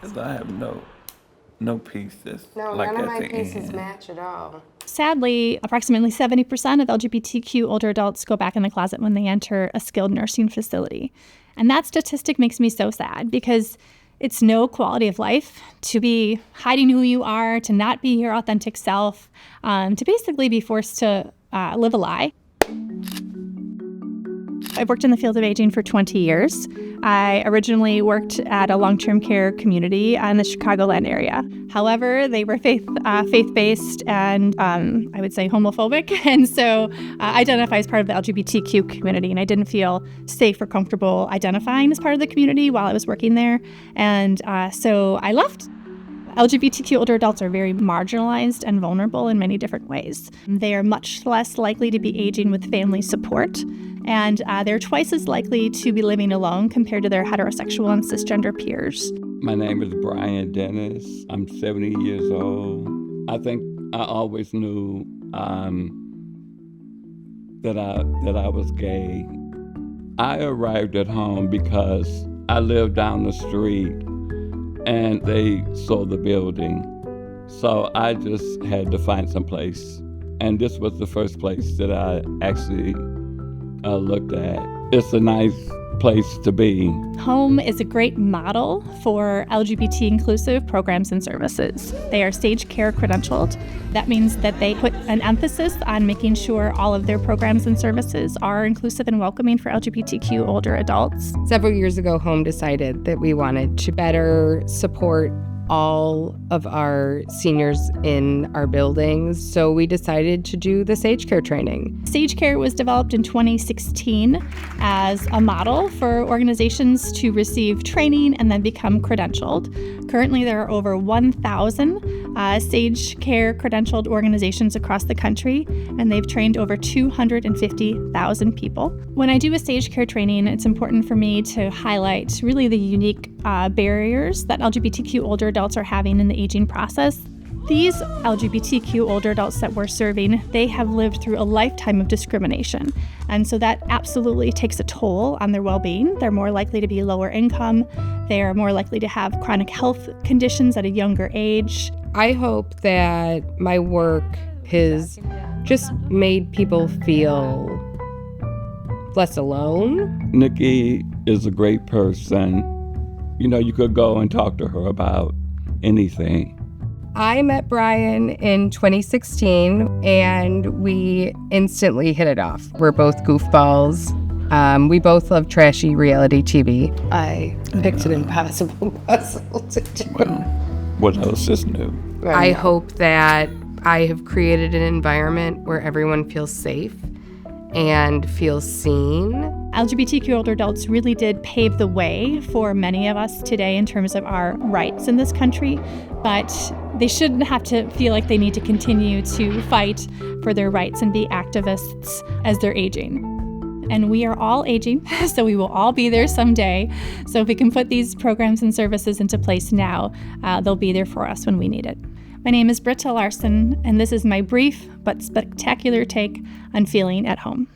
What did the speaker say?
Because I have no pieces. No, like none of at my the pieces end. match at all. Sadly, approximately 70% of LGBTQ older adults go back in the closet when they enter a skilled nursing facility. And that statistic makes me so sad because it's no quality of life to be hiding who you are, to not be your authentic self, to basically be forced to live a lie. I've worked in the field of aging for 20 years. I originally worked at a long-term care community in the Chicagoland area. However, they were faith-based and I would say homophobic, and so identify as part of the LGBTQ community, and I didn't feel safe or comfortable identifying as part of the community while I was working there, and so I left. LGBTQ older adults are very marginalized and vulnerable in many different ways. They are much less likely to be aging with family support, and they're twice as likely to be living alone compared to their heterosexual and cisgender peers. My name is Brian Dennis. I'm 70 years old. I think I always knew that I was gay. I arrived at home because I lived down the street and they sold the building. So I just had to find some place. And this was the first place that I actually looked at. It's a nice place to be. Home is a great model for LGBT inclusive programs and services. They are SAGECare credentialed. That means that they put an emphasis on making sure all of their programs and services are inclusive and welcoming for LGBTQ older adults. Several years ago, Home decided that we wanted to better support all of our seniors in our buildings, so we decided to do the SAGECare training. SAGECare was developed in 2016 as a model for organizations to receive training and then become credentialed. Currently, there are over 1,000 SAGECare credentialed organizations across the country, and they've trained over 250,000 people. When I do a SAGECare training, it's important for me to highlight really the unique barriers that LGBTQ older adults are having in the aging process. These LGBTQ older adults that we're serving, they have lived through a lifetime of discrimination. And so that absolutely takes a toll on their well-being. They're more likely to be lower income. They are more likely to have chronic health conditions at a younger age. I hope that my work has just made people feel less alone. Nikki is a great person. You know, you could go and talk to her about anything. I met Brian in 2016, and we instantly hit it off. We're both goofballs. We both love trashy reality TV. I picked an impossible puzzle to do. Well, what else is new? I hope that I have created an environment where everyone feels safe and feels seen. LGBTQ older adults really did pave the way for many of us today in terms of our rights in this country, but they shouldn't have to feel like they need to continue to fight for their rights and be activists as they're aging. And we are all aging, so we will all be there someday. So if we can put these programs and services into place now, they'll be there for us when we need it. My name is Britta Larson, and this is my brief but spectacular take on feeling at home.